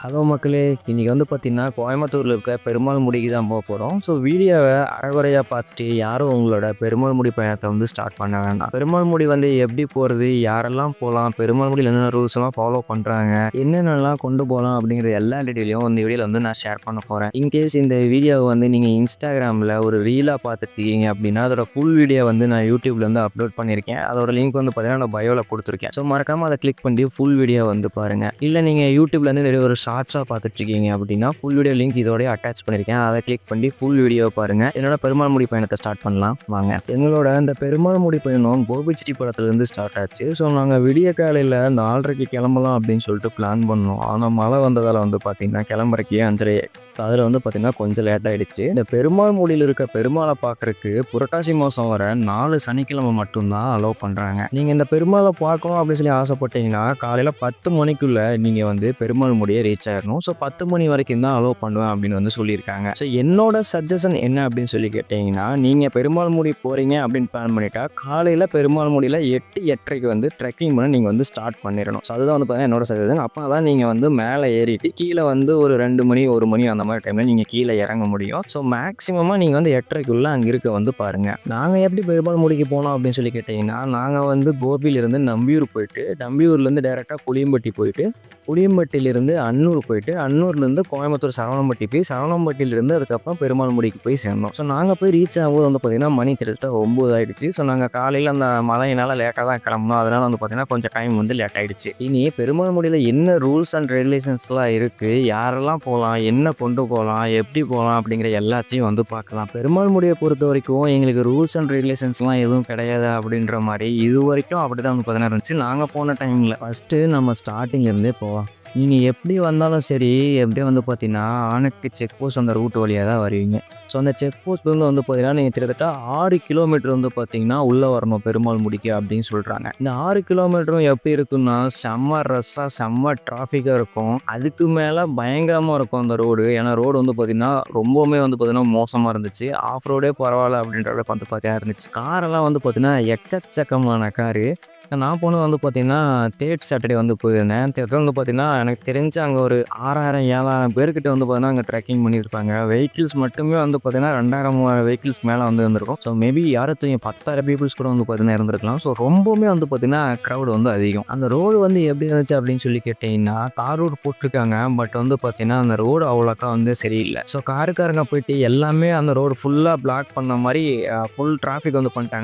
Hello மக்களே! இன்னைக்கு வந்து பார்த்தீங்கன்னா, கோயம்புத்தூர்ல இருக்க பெருமாள் முடிக்கு தான் போறோம். ஸோ வீடியோவ அரைகுறையா பார்த்துட்டு யாரும் உங்களோட பெருமாள் முடி பயணத்த வந்து ஸ்டார்ட் பண்ண வேண்டாம். பெருமாள் முடி வந்து எப்படி போறது? யாரெல்லாம் போலாம்? பெருமாள் முடியில என்னென்ன ரூல்ஸ்லாம் ஃபாலோ பண்றாங்க? என்னென்னலாம் கொண்டு போலாம்? அப்படிங்கிற எல்லா டீட்டெயிலையும் இந்த வீடியோல வந்து நான் ஷேர் பண்ண போறேன். இன்கேஸ் இந்த வீடியோவ வந்து நீங்க Instagramல ஒரு ரீலா பார்த்துட்டு இருக்கீங்க அப்படின்னா, அதோட ஃபுல் வீடியோ வந்து நான் YouTubeல வந்து அப்லோட் பண்ணியிருக்கேன். அதோட லிங்க் வந்து பார்த்தீங்கன்னா, நான் பயோல குடுத்துருக்கேன். ஸோ மறக்காம அத கிளிக் பண்ணி ஃபுல் வீடியோ வந்து பாருங்க. இல்ல நீங்க YouTubeலேருந்து ஒரு ஷார்ட்ஸா பார்த்துட்ருக்கீங்க அப்படின்னா, ஃபுல் வீடியோ லிங்க் இதோடயே அட்டாச் பண்ணியிருக்கேன். அத கிளிக் பண்ணி ஃபுல் வீடியோ பாருங்க. என்னோட பெருமாள் முடி பயணத்த ஸ்டார்ட் பண்ணலாம் வாங்க. எங்களோட அந்த பெருமாள் முடி பயணம் கோபிச்செட்டிப்பாளையத்துலேருந்து ஸ்டார்ட் ஆச்சு. ஸோ நாங்க விடிய காலையில 4:30க்கு கிளம்பலாம் அப்படின்னு சொல்லிட்டு பிளான் பண்ணோம். ஆனா மழை வந்ததால வந்து பார்த்தீங்கன்னா, கிளம்புறதுக்கே 5:30 அதில வந்து பார்த்தீங்கன்னா, கொஞ்சம் லேட் ஆயிடுச்சு. இந்த பெருமாள் முடியில இருக்க பெருமாள பார்க்கறக்கு புரட்டாசி மாசம் வர 4 சனிக்கிழமை மட்டும் தான் அலோவ் பண்றாங்க. நீங்க இந்த பெருமாள பார்க்கணும் அப்படின்னு சொல்லி ஆசைப்பட்டீங்கன்னா, காலையில 10 மணிக்குள்ள நீங்க வந்து பெருமாள் முடிய ரீச் ஆயிரணும். ஸோ 10 மணி வரைக்கும் தான் அலோவ் பண்ணுவேன் அப்படின்னு வந்து சொல்லியிருக்காங்க. ஸோ என்னோட சஜஷன் என்ன அப்படின்னு சொல்லி கேட்டீங்கன்னா, நீங்க பெருமாள் முடி போறீங்க அப்படின்னு பிளான் பண்ணிட்டா, காலையில பெருமாள் முடியில 8, 8:30க்கு வந்து ட்ரெக்கிங் பண்ண நீங்க வந்து ஸ்டார்ட் பண்ணிரணும். ஸோ அதுதான் வந்து பார்த்தீங்கன்னா என்னோட சஜஷன். அப்பதான் நீங்க வந்து மேல ஏறிட்டு கீழ வந்து ஒரு 2 மணி, 1 மணி அந்த மாரி டைம்ல நீங்க கீழ இறங்க முடியும். ஸோ மேக்ஸிமமா நீங்க வந்து 8:30க்குள்ள அங்க இருக்க வந்து பாருங்க. நாங்க எப்படி பெருமாள் முடிக்கு போனோம் அப்படின்னு சொல்லி கேட்டீங்கன்னா, நாங்க வந்து கோபியிலிருந்து நம்பியூர் போயிட்டு, நம்பியூர்லேருந்து டைரக்ட்டா புளியம்பட்டி போயிட்டு, புளியம்பட்டியிலிருந்து அன்னூர் போயிட்டு, அன்னூர்லேருந்து கோயம்புத்தூர் சரவணம்பட்டி போய், சரவணம்பட்டியிலிருந்து அதுக்கப்புறம் பெருமாள் முடிக்கு போய் சேர்ந்தோம். ஸோ நாங்க போய் ரீச் ஆகும்போது வந்து பார்த்தீங்கன்னா, மணி கிட்டத்தட்ட 9 ஆயிடுச்சு. ஸோ நாங்க காலையில அந்த மழையினால லேட்டா தான் கிளம்புனோம். அதனால வந்து பார்த்தீங்கன்னா, கொஞ்சம் டைம் வந்து லேட் ஆயிடுச்சு. இனி பெருமாள் முடியில என்ன ரூல்ஸ் அண்ட் ரெகுலேஷன்ஸ்லாம் இருக்கு? யாரெல்லாம் போலாம்? என்ன கொண்டு போலாம்? எப்படி போலாம்? அப்படிங்கிற எல்லாத்தையும் வந்து பார்க்கலாம். பெருமாள் முடிய பொறுத்தவரைக்கும் எங்களுக்கு ரூல்ஸ் அண்ட் ரெகுலேஷன்ஸ்லாம் எதுவும் கிடையாது அப்படின்ற மாரி இதுவரைக்கும் அப்படிதான் வந்து பார்த்தீங்கன்னா இருந்துச்சு. நாங்க போன டைம்ல. ஃபர்ஸ்ட்டு நம்ம ஸ்டார்ட்டிங்ல இருந்தே போலாம். நீங்க எப்படி வந்தாலும் சரி, எப்படியோ வந்து பார்த்தீங்கன்னா, ஆனக்கட்டி செக் போஸ்ட் அந்த ரூட் வழியா தான் வருவீங்க. ஸோ அந்த செக் போஸ்ட்லேருந்து வந்து பார்த்தீங்கன்னா, நீங்க கிட்டத்தட்ட 6 கிலோமீட்டர் வந்து பார்த்தீங்கன்னா, உள்ள வரணும் பெருமாள் முடிக்கு அப்படின்னு சொல்றாங்க. இந்த 6 கிலோமீட்டரும் எப்படி இருக்குன்னா, செம்ம ரஷ்ஷா, செம்ம டிராஃபிக்கா இருக்கும். அதுக்கு மேல பயங்கரமா இருக்கும் அந்த ரோடு. ஏன்னா ரோடு வந்து பார்த்தீங்கன்னா, ரொம்பவுமே வந்து பார்த்தீங்கன்னா மோசமா இருந்துச்சு. ஆஃப் ரோடே பரவாயில்ல அப்படின்ற அளவுக்கு வந்து பார்த்தீங்கன்னா இருந்துச்சு. காரெல்லாம் வந்து பார்த்தீங்கன்னா, எக்கச்சக்கமான காரு. நான் போனது வந்து பார்த்தீங்கன்னா, 3 சாட்டர்டே வந்து போயிருந்தேன். கிட்டத்தட்ட வந்து பார்த்தீங்கன்னா, எனக்கு தெரிஞ்சு அங்க ஒரு 6000, 7000 பேர்கிட்ட வந்து பார்த்தீங்கன்னா, அங்க ட்ரெக்கிங் பண்ணியிருப்பாங்க. வெஹிக்கிள்ஸ் மட்டுமே வந்து பார்த்தீங்கன்னா, 2000, 3000 வெஹிக்கிள்ஸ்க்கு மேல வந்து இருந்திருக்கும். ஸோ மேபி யாரும் தெரியும் 10,000 பீப்பிள்ஸ் கூட வந்து பார்த்தீங்கன்னா இருந்திருக்கலாம். ஸோ ரொம்பவுமே வந்து பார்த்தீங்கன்னா, கிரவுட் வந்து அதிகம். அந்த ரோடு வந்து எப்படி இருந்துச்சு அப்படின்னு சொல்லி கேட்டீங்கன்னா, தார் ரோடு போட்டிருக்காங்க. பட் வந்து பார்த்தீங்கன்னா, அந்த ரோடு அவ்வளோக்கா வந்து சரியில்ல. ஸோ காருக்காரங்க போயிட்டு எல்லாமே அந்த ரோடு ஃபுல்லா பிளாக் பண்ண மாரி ஃபுல் டிராஃபிக் வந்து பண்ணிட்டாங்க.